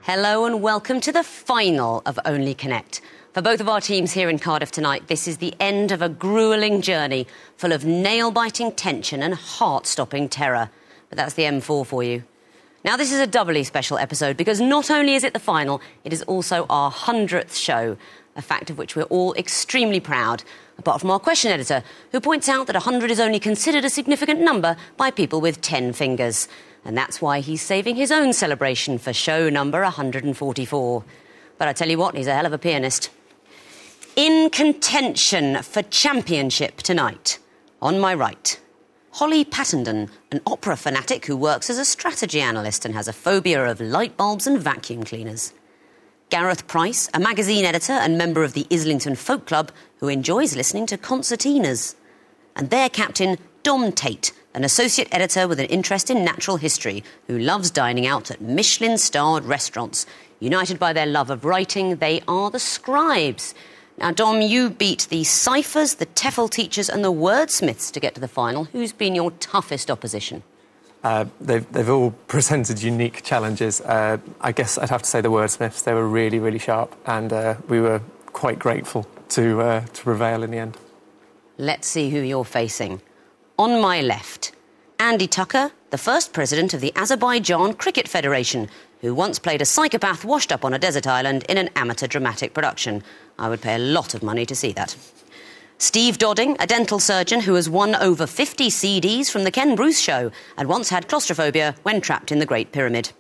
Hello and welcome to the final of Only Connect. For both of our teams here in Cardiff tonight, this is the end of a gruelling journey full of nail-biting tension and heart-stopping terror. But that's the M4 for you. Now, this is a doubly special episode because not only is it the final, it is also our 100th show, a fact of which we're all extremely proud, apart from our question editor, who points out that 100 is only considered a significant number by people with 10 fingers. And that's why he's saving his own celebration for show number 144. But I tell you what, he's a hell of a pianist. In contention for championship tonight, on my right, Holly Pattenden, an opera fanatic who works as a strategy analyst and has a phobia of light bulbs and vacuum cleaners. Gareth Price, a magazine editor and member of the Islington Folk Club who enjoys listening to concertinas. And their captain, Dom Tate, an associate editor with an interest in natural history who loves dining out at Michelin-starred restaurants. United by their love of writing, they are the Scribes. Now, Dom, you beat the ciphers, the TEFL teachers and the wordsmiths to get to the final. Who's been your toughest opposition? They've all presented unique challenges. I guess I'd have to say the wordsmiths. They were really, really sharp, and we were quite grateful to prevail in the end. Let's see who you're facing. On my left, Andy Tucker, the first president of the Azerbaijan Cricket Federation, who once played a psychopath washed up on a desert island in an amateur dramatic production. I would pay a lot of money to see that. Steve Dodding, a dental surgeon who has won over 50 CDs from the Ken Bruce Show and once had claustrophobia when trapped in the Great Pyramid.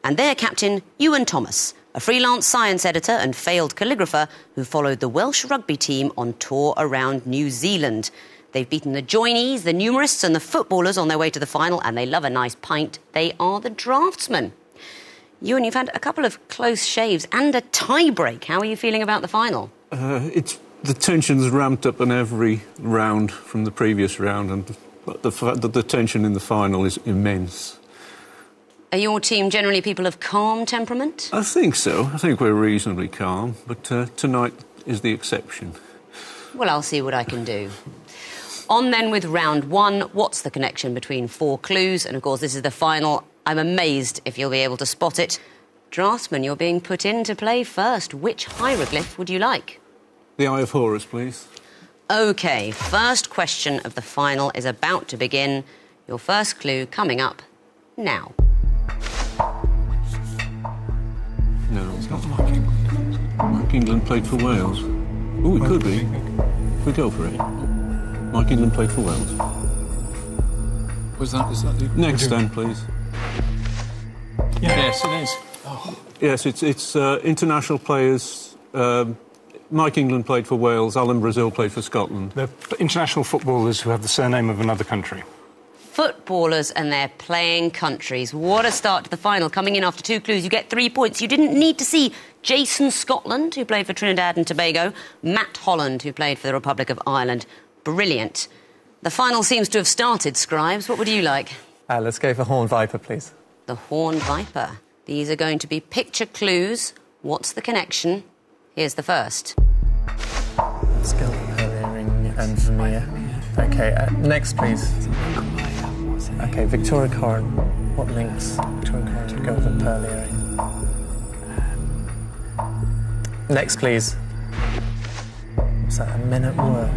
And their captain, Ewan Thomas, a freelance science editor and failed calligrapher who followed the Welsh rugby team on tour around New Zealand. They've beaten the joinees, the numerists and the footballers on their way to the final, and they love a nice pint. They are the Draughtsmen. Ewan, you've had a couple of close shaves and a tie-break. How are you feeling about the final? The tension's ramped up in every round from the previous round, and the tension in the final is immense. Are your team generally people of calm temperament? I think so. I think we're reasonably calm, but tonight is the exception. Well, I'll see what I can do. On then with round one, what's the connection between 4 clues? And, of course, this is the final. I'm amazed if you'll be able to spot it. Draughtsmen, you're being put in to play first. Which hieroglyph would you like? The Eye of Horus, please. OK, first question of the final is about to begin. Your first clue coming up now. No, it's not Mike England. Mike England played for Wales. Oh, it could be. We go for it. Mike England played for Wales. Is that the... Next then, please. Yeah. Yes, it is. Oh. Yes, it's international players. Mike England played for Wales, Alan Brazil played for Scotland. They're international footballers who have the surname of another country. Footballers and their playing countries. What a start to the final. Coming in after 2 clues, you get 3 points. You didn't need to see Jason Scotland, who played for Trinidad and Tobago, Matt Holland, who played for the Republic of Ireland. Brilliant. The final seems to have started, Scribes. What would you like? Let's go for Horned Viper, please. The Horned Viper. These are going to be picture clues. What's the connection? Here's the first. Skill, earring and Vermeer. OK, next, please. OK, Victoria Corin. What links Victoria Corin to go with a pearl earring? Next, please. What's that, a Men at Work?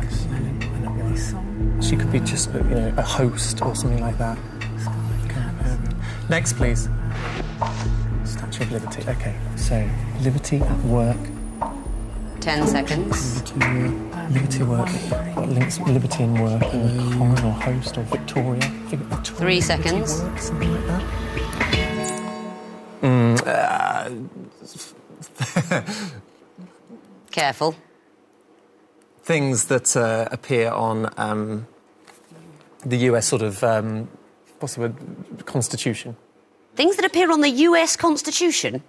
She could be just, a host or something like that. Next, please. Statue of Liberty. OK, so Liberty at Work. 10 seconds. Liberty Work. What links Liberty and Work? Corin or host or Victoria? 3 seconds. Something like that. Careful. Things that appear on the US sort of, what's the word, Constitution. Things that appear on the US Constitution?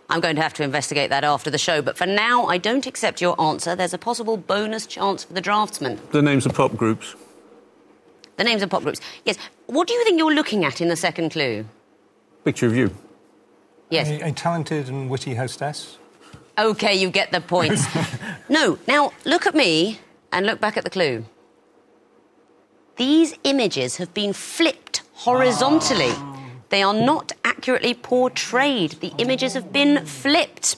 I'm going to have to investigate that after the show, but for now, I don't accept your answer. There's a possible bonus chance for the Draughtsmen. The names of pop groups. The names of pop groups. Yes. What do you think you're looking at in the second clue? Picture of you. Yes. A talented and witty hostess. OK, you get the points. No, now, look at me and look back at the clue. These images have been flipped horizontally. They are not accurately portrayed. The images have been flipped.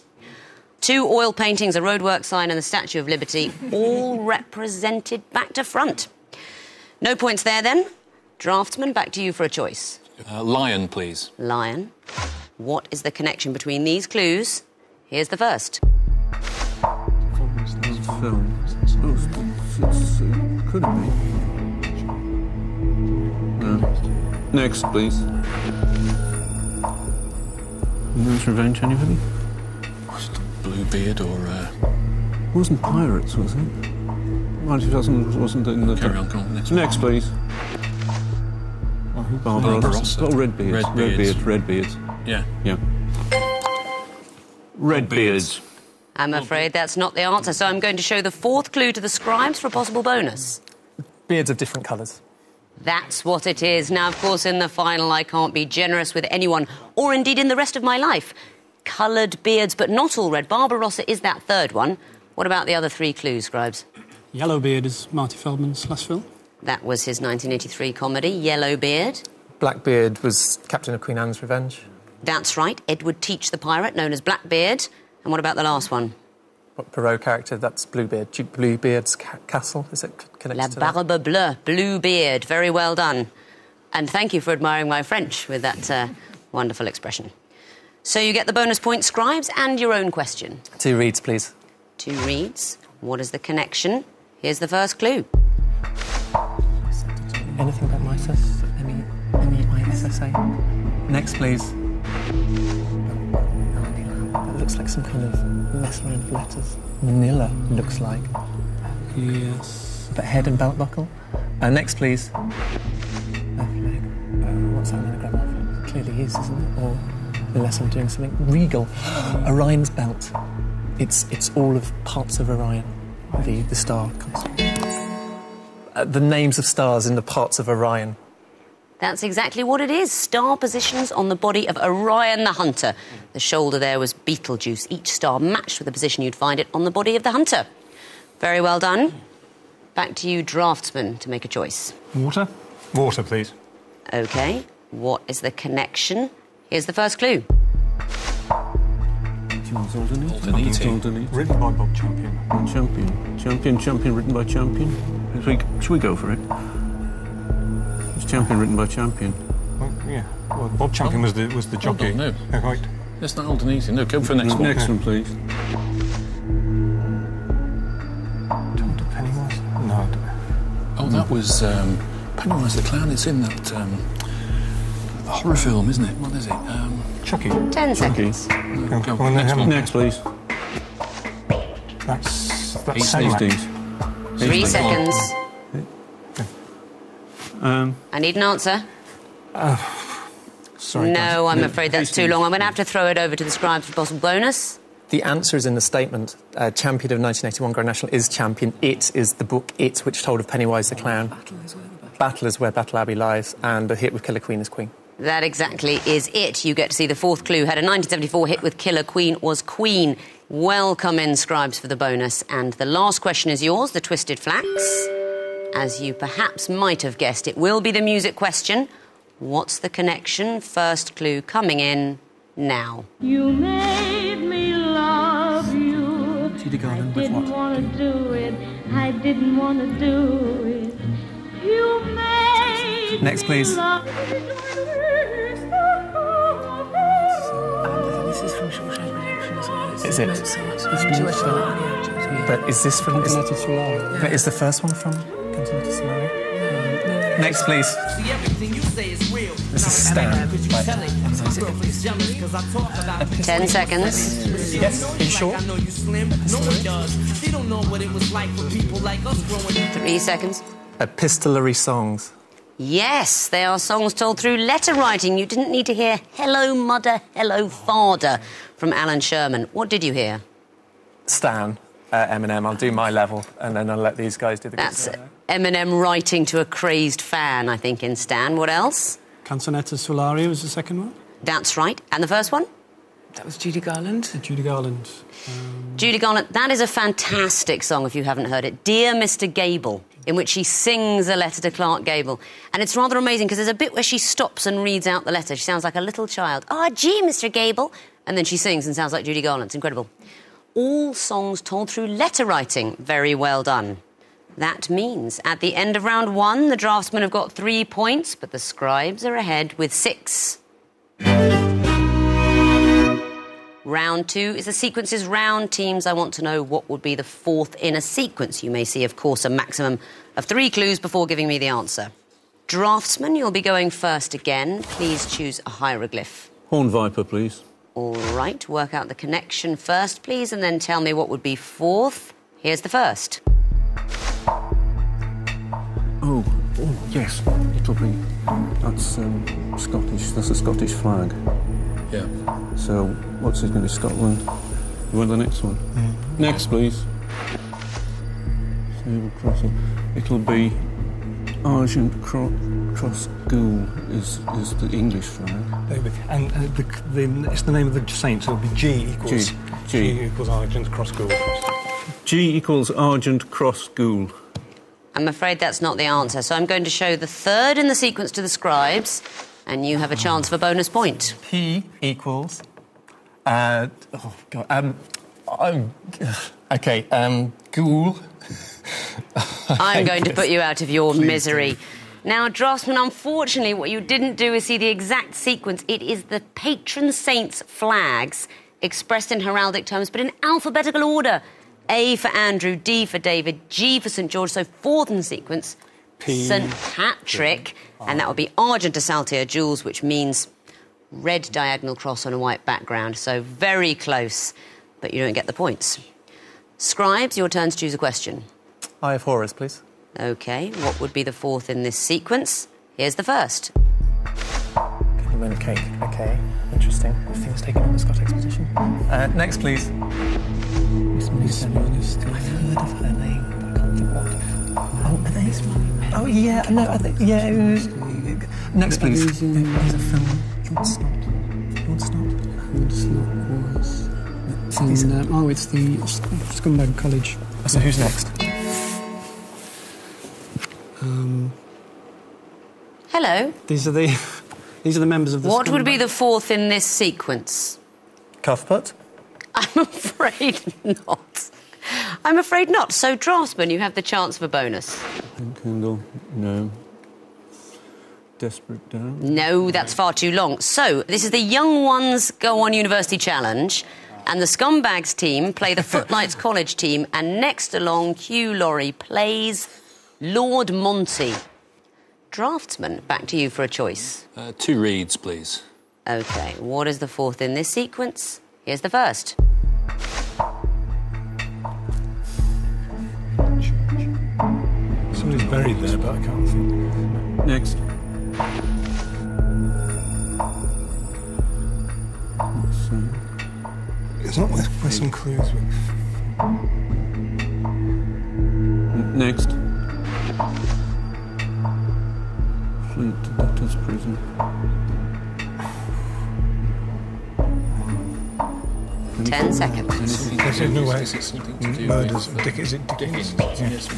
2 oil paintings, a roadwork sign and the Statue of Liberty, all represented back to front. No points there, then. Draftsman, back to you for a choice. Lion, please. Lion. What is the connection between these clues? Here's the first. Film. Could it be? No. Next, please. Nurse Revenge, anybody? Was it Bluebeard or... It wasn't Pirates, was it? Well, it wasn't in the... Carry on, go on. Next, please. Barbarossa. Oh, Redbeards. Redbeards. Yeah. Yeah. Redbeards. I'm afraid that's not the answer, so I'm going to show the 4th clue to the scribes for a possible bonus. Beards of different colours. That's what it is. Now, of course, in the final, I can't be generous with anyone, or indeed in the rest of my life. Coloured beards, but not all red. Barbarossa is that 3rd one. What about the other 3 clues, scribes? Yellowbeard is Marty Feldman's last film. That was his 1983 comedy, Yellowbeard. Blackbeard was Captain of Queen Anne's Revenge. That's right, Edward Teach the pirate, known as Blackbeard. And what about the last one? What Perrault character? That's Bluebeard. Duke Bluebeard's castle, is it connected La to that? Barbe Bleue, Bluebeard. Very well done. And thank you for admiring my French with that wonderful expression. So you get the bonus point, scribes, and your own question. 2 reads, please. 2 reads. What is the connection? Here's the first clue. Anything about MISSA? M-E-I-S-S-A? Next, please. That looks like some kind of mess around of letters. Manila looks like. Yes. But head and belt buckle. Next, please. What's that an anagram of? It clearly is, isn't it? Or unless I'm doing something. Regal. Orion's belt. It's all of parts of Orion. The star comes. The names of stars in the parts of Orion. That's exactly what it is. Star positions on the body of Orion the Hunter. The shoulder there was Betelgeuse. Each star matched with the position you'd find it on the body of the Hunter. Very well done. Back to you, Draftsman, to make a choice. Water? Water, please. OK. What is the connection? Here's the first clue. Aldenite. Written by Bob Champion. Champion, written by Champion. Should we go for it? It's Champion, written by Champion. Well, yeah. Well, Bob Champion was the jockey. No. Oh, right. That's not Aldenite. No, go for the next one. Next one, please. Dr. Pennywise? No, I don't know. Oh, that was Pennywise the Clown. It's in that horror film, isn't it? What is it? Chucky. 10 seconds. Go. Well, Next one. Next, please. That's Hastings. 3 seconds. I need an answer. Sorry. No, I'm afraid that's too long. I'm going to have to throw it over to the scribes for possible bonus. The answer is in the statement. Champion of 1981 Grand National is Champion. It is the book It, which told of Pennywise the Clown. Battle is where Battle Abbey lies, and the hit with Killer Queen is Queen. That exactly is it. You get to see the 4th clue. Had a 1974 hit with Killer Queen was Queen. Welcome in, scribes, for the bonus. And the last question is yours, the Twisted Flax. As you perhaps might have guessed, it will be the music question. What's the connection? First clue coming in now. You made me love you. Judy Garland I with didn't what? want to do it. I didn't want to do it. You made Next, please. me love This is from Shawshank Redemption as well. Is it? But is this from... But is the first one from Continue to Smile? Next, please. This is Stan. 10 seconds. Yes, are you sure? 3 seconds. Epistolary songs. Yes, they are songs told through letter writing. You didn't need to hear Hello Mudder, Hello Father from Alan Sherman. What did you hear? Stan, Eminem. I'll do my level, and then I'll let these guys do the good stuff. Eminem writing to a crazed fan, I think, in Stan. What else? Canzonetta Solaria was the second one. That's right. And the first one? That was Judy Garland. Judy Garland. Judy Garland. That is a fantastic song, if you haven't heard it. Dear Mr. Gable, in which she sings a letter to Clark Gable. And it's rather amazing, because there's a bit where she stops and reads out the letter. She sounds like a little child. "Ah, gee, Mr. Gable." And then she sings and sounds like Judy Garland. It's incredible. All songs told through letter writing. Very well done. That means at the end of round 1, the Draughtsmen have got 3 points, but the Scribes are ahead with 6. Round 2 is the sequences round. Teams, I want to know what would be the 4th in a sequence. You may see, of course, a maximum of 3 clues before giving me the answer. Draftsman, you'll be going first again. Please choose a hieroglyph. Horn viper, please. All right, work out the connection first, please, and then tell me what would be 4th. Here's the first. Oh, yes, it'll be... That's Scottish. That's a Scottish flag. Yeah. So, what's it going to be? Scotland? You want the next one? Next, please. Sable crossing. It'll be Argent Cross Ghoul is the English flag. And it's the name of the saint, so it'll be G equals... G equals Argent Cross Ghoul. G equals Argent Cross Ghoul. I'm afraid that's not the answer, so I'm going to show the 3rd in the sequence to the Scribes, and you have a chance for bonus point. P equals... Ghoul. I'm going to put you out of your misery. Now, Draftsman, unfortunately, what you didn't do is see the exact sequence. It is the patron saints' flags, expressed in heraldic terms, but in alphabetical order. A for Andrew, D for David, G for St George, so 4th in the sequence, P. St Patrick, and that would be Argent to Saltire Jules, which means red diagonal cross on a white background, so very close, but you don't get the points. Scribes, your turn to choose a question. I have horrors, please. OK, what would be the 4th in this sequence? Here's the first. Lemon cake. OK, interesting. Things taken on the Scott Exposition. Next, please. I've heard of her name, but I can't think what. Oh, are they? Oh, yeah, no, I think... Yeah. Next, please. There's a film. You want Snot? It's the Scumbag College. So who's next? Hello. These are the members of the What would Scumbag. be the 4th in this sequence? Cuffput? I'm afraid not. I'm afraid not. So, Draftsman, you have the chance of a bonus. Kindle, no. Desperate Down? No, that's far too long. So, this is the Young Ones Go On University Challenge, and the Scumbags team play the Footlights College team, and next along, Hugh Laurie plays Lord Monty. Draftsman, back to you for a choice. 2 reeds, please. OK, what is the 4th in this sequence? Here's the first. Somebody's buried there, but I can't think. Next. It's not with some clues. Next. Fleet to Debtor's Prison. Ten seconds. There's no way. Is it something to do Murders. with... Is it Dickens? Yes.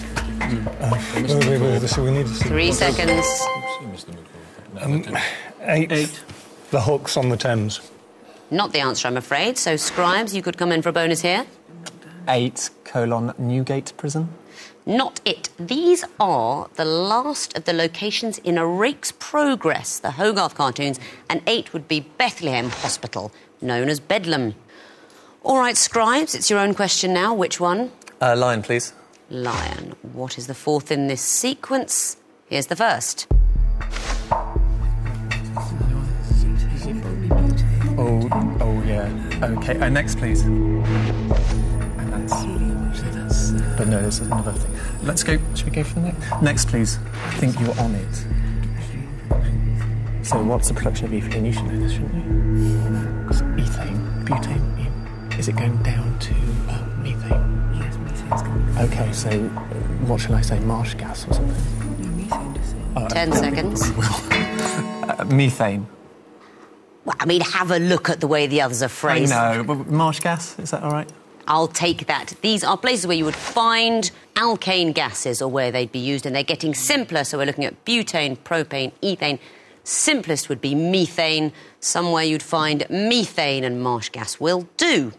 Wait. So we need to see. 3 seconds. 8. The hooks on the Thames. Not the answer, I'm afraid. So, Scribes, you could come in for a bonus here. 8, Newgate Prison. Not it. These are the last of the locations in A Rake's Progress, the Hogarth cartoons, and 8 would be Bethlehem Hospital, known as Bedlam. All right, Scribes, it's your own question now. Which one? Lion, please. Lion. What is the 4th in this sequence? Here's the first. Oh, yeah. OK, next, please. And that's... But no, this is another thing. Let's go... Should we go for the next? Next, please. I think you were on it. So what's the production of ethane? You should know this, shouldn't you? Because ethane, butane, is it going down to methane? Yes, methane. Okay, so what shall I say? Marsh gas or something? 10 seconds. Methane. Well, I mean, have a look at the way the others are phrased. I know, but marsh gas, is that all right? I'll take that. These are places where you would find alkane gases, or where they'd be used, and they're getting simpler. So we're looking at butane, propane, ethane. Simplest would be methane. Somewhere you'd find methane, and marsh gas will do.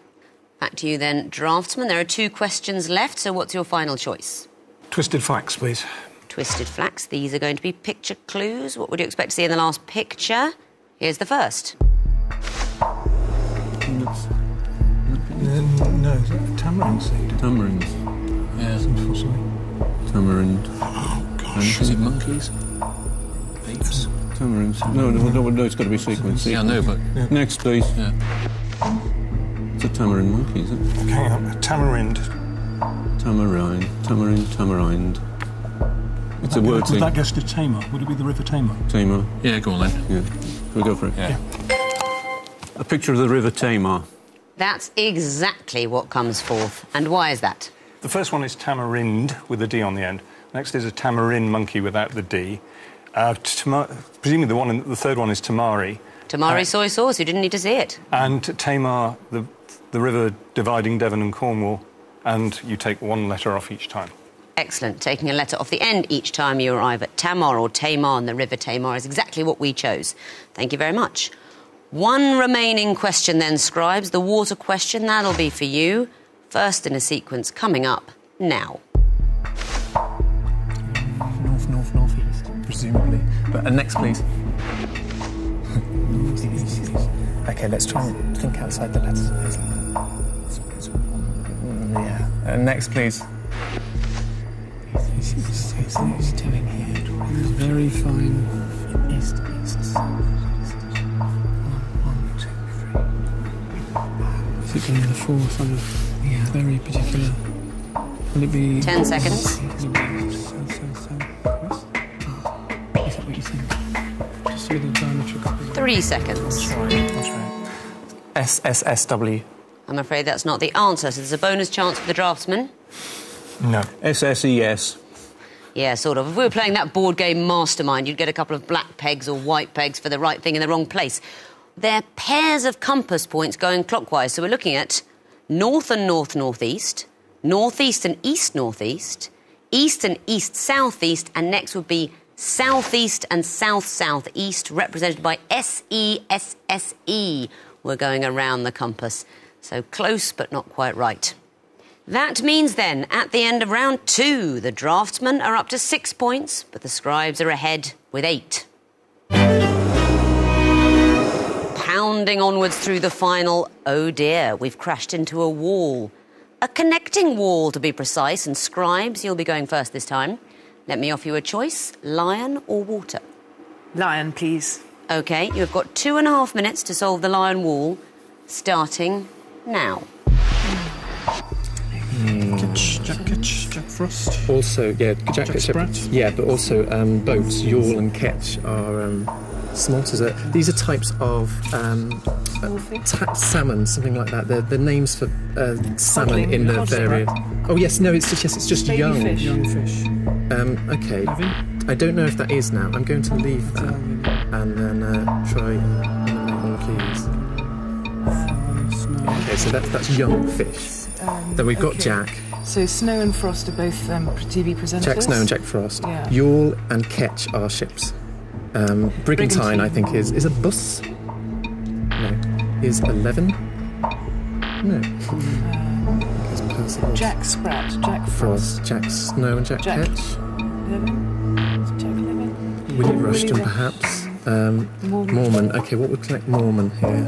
Back to you then, Draughtsmen. There are 2 questions left, so what's your final choice? Twisted flax, please. Twisted flax. These are going to be picture clues. What would you expect to see in the last picture? Here's the first. No, is that a tamarind seed? Tamarind. Yeah. Tamarind. Oh, gosh. Is it monkeys? Apes? Tamarind. No, it's got to be sequence. Yeah, I know, but... Yeah. Next, please. Yeah. It's a tamarind monkey, is it? Hang on, a tamarind. Tamarind. It's a word Would that guess to Tamar? Would it be the River Tamar? Tamar. Yeah, go on then. Yeah. Shall we go for it? Yeah. A picture of the River Tamar. That's exactly what comes forth. And why is that? The first one is tamarind with a D on the end. Next is a tamarin monkey without the D. Presumably the third one is tamari. Tamari soy sauce, you didn't need to see it. And Tamar, the river dividing Devon and Cornwall, and you take 1 letter off each time. Excellent. Taking a letter off the end each time you arrive at Tamar or Tamar, and the River Tamar is exactly what we chose. Thank you very much. 1 remaining question then, Scribes. The water question, that'll be for you. First in a sequence coming up now. Northeast, presumably. But next, please. Okay, let's try and think outside the letters. Yeah. Next, please. He's doing here. Very fine. East. 1, 2, 3. Is it going to be the 4th? Yeah. Very particular. Will it be... 10 seconds. Is that what you think? Just a little diametrical. 3 seconds. I'll try. SSSW. I'm afraid that's not the answer, so there's a bonus chance for the Draughtsmen. No. SSES. Yeah, sort of. If we were playing that board game Mastermind, you'd get a couple of black pegs or white pegs for the right thing in the wrong place. They're pairs of compass points going clockwise, so we're looking at north and north-northeast, northeast and east-northeast, east and east-southeast, and next would be southeast and south-southeast, represented by SESSE. We're going around the compass. So close, but not quite right. That means then, at the end of round 2, the Draughtsmen are up to 6 points, but the Scribes are ahead with 8. Pounding onwards through the final, oh dear, we've crashed into a wall. A connecting wall, to be precise, and Scribes, you'll be going first this time. Let me offer you a choice, lion or water? Lion, please. OK, you've got 2.5 minutes to solve the lion wall, starting now. Jack Frost. Also, yeah, Jack Sprat. Yeah, but also boats, yawl and ketch are smolt. These are types of salmon, something like that. They're names for salmon in the various. Oh yes, no, it's just Baby young. fish. Young fish. Okay. I don't know if that is now. I'm going to leave that and then try all keys. Okay, so that's young fish. Then we've got okay. Jack. So Snow and Frost are both TV presenters? Jack Snow and Jack Frost. Yeah. Yawl and Ketch are ships. Brigantine, I think, is a bus. No. Is 11? No. It's Percival. Jack Sprat, Jack Frost. Jack Snow and Jack Ketch. 11? Jack 11? Willie Rushton, perhaps. Mormon. Okay, what would connect Mormon here?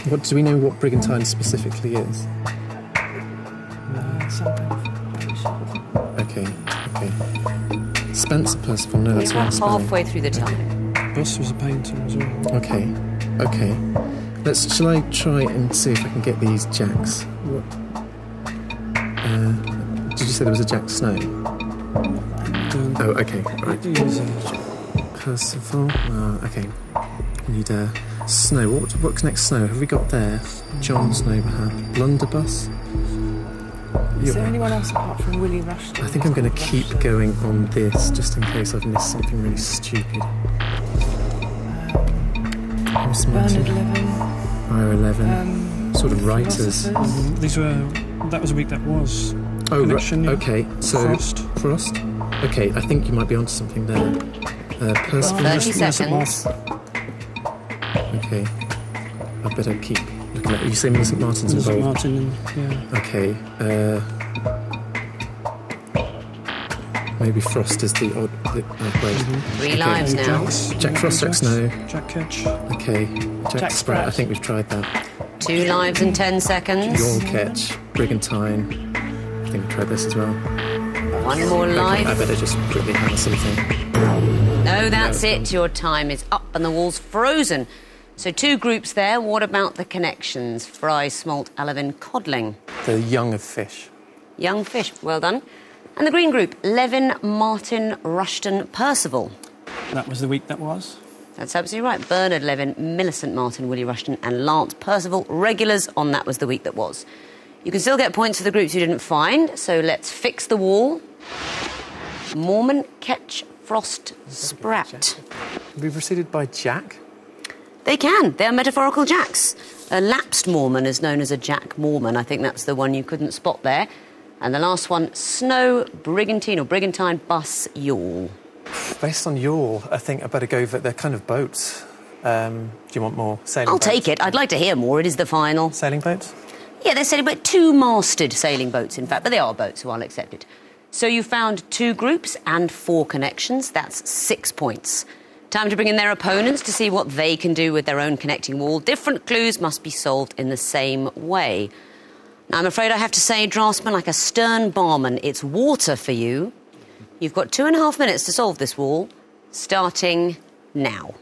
What do we know what Brigantine specifically is? Some kind of... Okay. Spencer Percival, no, that's You're wrong spelling. halfway through the time. Boss was a painter as well. Okay. Shall I try and see if I can get these Jacks? What? Did you say there was a Jack Snow? Oh, okay, right. Percival. Okay. We need Snow. What connects Snow? Have we got there? John Snow, perhaps. Blunderbuss. Is there anyone else apart from Willie Rushton? I think I'm going to keep going on this, just in case I've missed something really stupid. Bernard Levin. Ira Levin. Sort of writers. These were... That was a week that was. Oh, Connection, yeah. Okay. So Frost. Okay, I think you might be onto something there. 30 seconds. Okay. I better keep looking at it. You say St Martin's St involved? Martin, yeah. Okay. Maybe Frost is the odd... wait. 3 lives now. Jack Frost, Jack Snow. Jack Ketch. Okay. Jack Sprat. I think we've tried that. 2 lives and 10 seconds. Yawn Ketch. Brigantine. I think we've tried this as well. 1 more life. Okay, I better just quickly have something. No, that's it. Your time is up and the wall's frozen. So 2 groups there. What about the connections? Fry, smolt, alevin, codling. The young of fish. Young fish. Well done. And the green group, Levin, Martin, Rushton, Percival. That was the week that was. That's absolutely right. Bernard Levin, Millicent Martin, Willie Rushton and Lance Percival, regulars on That Was the Week That Was. You can still get points for the groups you didn't find, so let's fix the wall. Mormon, Ketch, Frost, Sprat. Be preceded by Jack? They can. They're metaphorical jacks. A lapsed Mormon is known as a Jack Mormon. I think that's the one you couldn't spot there. And the last one, Snow, Brigantine or Brigantine, Bus, Yawl. Based on yawl, I think I better go for... They're kind of boats. Do you want more sailing boats? I'll take it. I'd like to hear more. It is the final. Sailing boats? Yeah, they're sailing boats. 2-masted sailing boats, in fact. But they are boats, so I'll accept it. So you found 2 groups and 4 connections. That's 6 points. Time to bring in their opponents to see what they can do with their own connecting wall. Different clues must be solved in the same way. Now, I'm afraid I have to say, Draughtsmen, like a stern barman, it's water for you. You've got 2.5 minutes to solve this wall, starting now.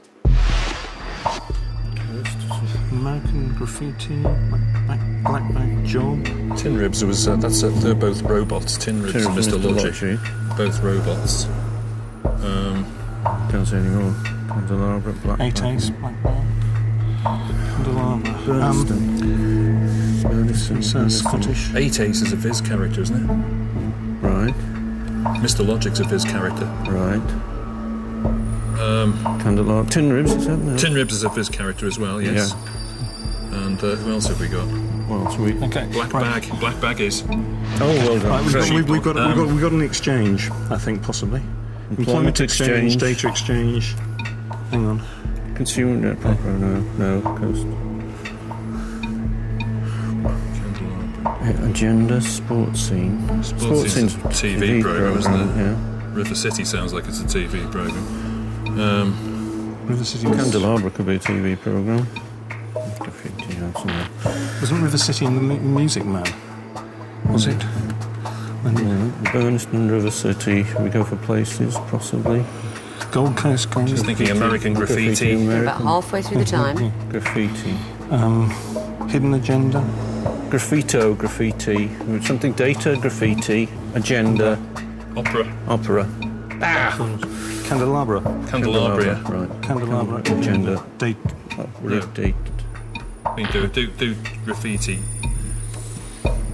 American Graffiti, Blackback Job. Tin Ribs was they're both robots. Tin Ribs and Mr. Logic, both robots. Can't say anymore. Candelabra, Blackback. 8 Ace, Blackback. Candelabra. Scottish. 8 Ace is a Viz character, isn't it? Right. Mr. Logic's a Viz character. Right. Candelabra. Tin Ribs, is that? No. Tin Ribs is a Viz character as well, yes. Yeah. And who else have we got? Well, sweet. Okay. Black Bag is. Oh, well done. Right, we've got an exchange, I think, possibly. Employment exchange, data exchange. Hang on. Consumer no, coast. Agenda, sports scene. Sports scene's a TV programme, isn't it? Yeah. River City sounds like it's a TV programme. River City. Candelabra could be a TV programme. Graffiti, somewhere. Wasn't River City in the Music Man? Was it? Burniston, River City. We go for places, possibly. Gold Coast. Just thinking American Graffiti. We're about halfway through the time. Graffiti. Hidden Agenda. Graffito, graffiti. Something data, graffiti. Agenda. Opera. Candelabra. Candelabra. Right. Candelabra. Agenda. Date. Date. I mean, do graffiti.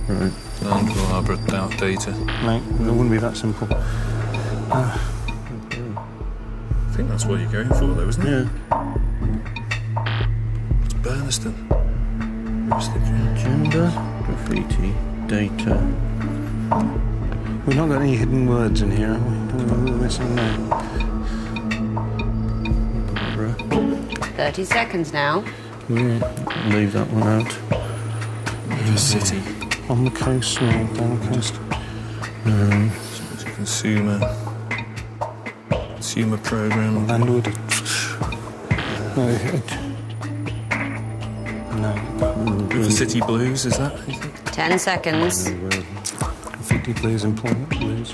Right. Candelabra, data. No, it wouldn't be that simple. I think that's what you're going for, though, isn't it? Yeah. It's Burniston. Agenda, graffiti, data. We've not got any hidden words in here, have we? We're missing there. 30 seconds now. Leave that one out. River City. On the coast, no, down the coast. Consumer programme. Landwood. No. River City Blues, is that? 10 seconds. Graffiti Blues, Employment Blues.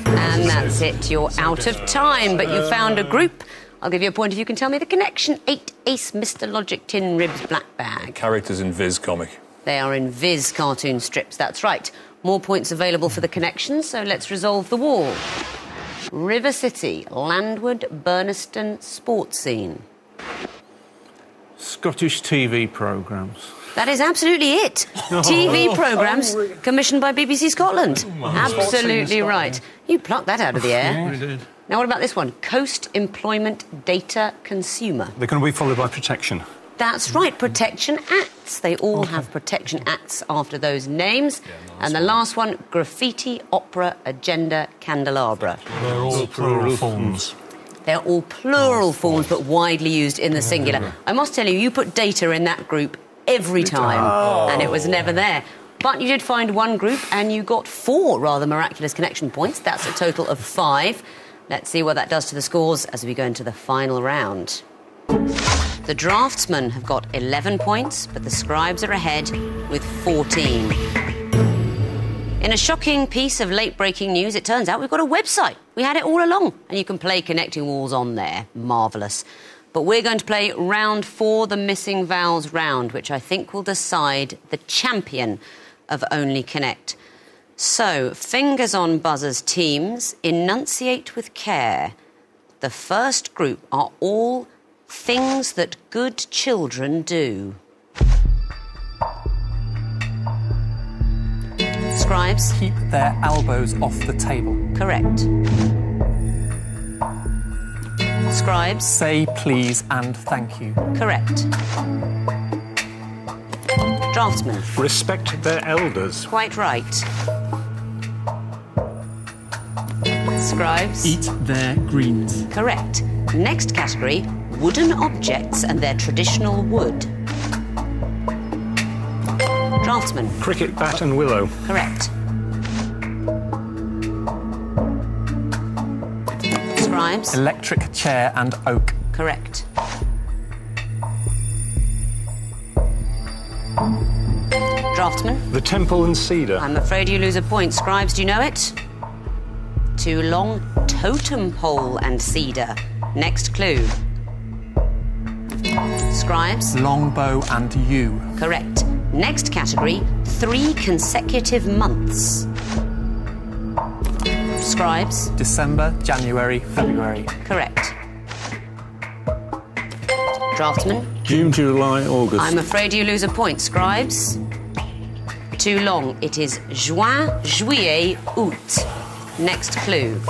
And that's it. You're out of time, but you found a group. I'll give you a point if you can tell me the connection. 8 Ace, Mr. Logic, Tin Ribs, Black Bag. Characters in Viz comic. They are in Viz cartoon strips, that's right. More points available for the connections, so let's resolve the wall. River City, Landwood, Burniston, Sports Scene. Scottish TV programmes. That is absolutely it. TV programmes commissioned by BBC Scotland. Absolutely right. You plucked that out of the air. I did. Now, what about this one? Coast Employment Data Consumer. They're going to be followed by protection. That's right, Protection Acts. They all have Protection Acts after those names. And the last one, Graffiti Opera Agenda Candelabra. They're all plural forms. They're all plural forms, but widely used in the singular. I must tell you, you put data in that group every time, and it was never there. But you did find one group, and you got 4 rather miraculous connection points. That's a total of 5. Let's see what that does to the scores as we go into the final round. The Draughtsmen have got 11 points, but the Scribes are ahead with 14. In a shocking piece of late-breaking news, it turns out we've got a website. We had it all along, and you can play Connecting Walls on there. Marvellous. But we're going to play round 4, the Missing Vowels round, which I think will decide the champion of Only Connect. So, fingers on buzzers, teams, enunciate with care. The first group are all things that good children do. Scribes? Keep their elbows off the table. Correct. Scribes? Say please and thank you. Correct. Draftsmen? Respect their elders. Quite right. Scribes? Eat their greens. Correct. Next category, wooden objects and their traditional wood. Draftsman? Cricket bat and willow. Correct. Scribes? Electric chair and oak. Correct. Draftsman? The temple and cedar. I'm afraid you lose a point. Scribes, do you know it? Too long, totem pole and cedar. Next clue. Scribes? Longbow and yew. Correct. Next category, 3 consecutive months. Scribes? December, January, February. Correct. Draftsman? June, July, August. I'm afraid you lose a point. Scribes? Too long. It is juin, juillet, août. Next clue.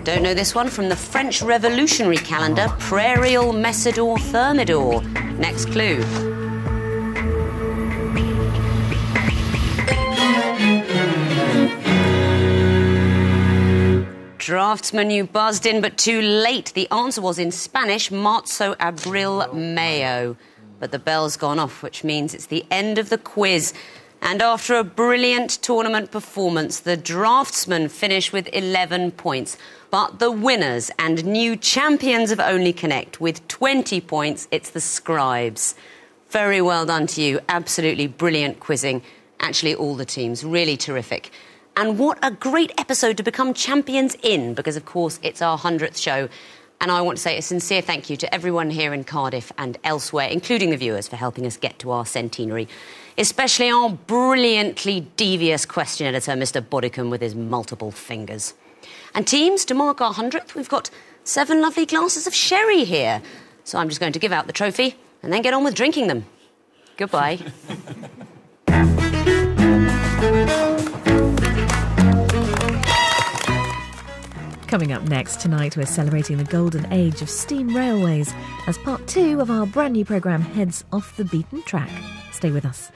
Don't know this one from the French Revolutionary calendar, Prairial Messidor Thermidor. Next clue. Draftsman, you buzzed in, but too late. The answer was in Spanish, Marzo, Abril, Mayo. But the bell's gone off, which means it's the end of the quiz. And after a brilliant tournament performance, the Draftsmen finish with 11 points. But the winners and new champions of Only Connect with 20 points, it's the Scribes. Very well done to you. Absolutely brilliant quizzing. Actually, all the teams. Really terrific. And what a great episode to become champions in, because, of course, it's our 100th show. And I want to say a sincere thank you to everyone here in Cardiff and elsewhere, including the viewers, for helping us get to our centenary. Especially our brilliantly devious question editor, Mr. Bodicum, with his multiple fingers. And teams, to mark our 100th, we've got 7 lovely glasses of sherry here. So I'm just going to give out the trophy and then get on with drinking them. Goodbye. Coming up next tonight, we're celebrating the golden age of steam railways as part 2 of our brand new programme Heads Off the Beaten Track. Stay with us.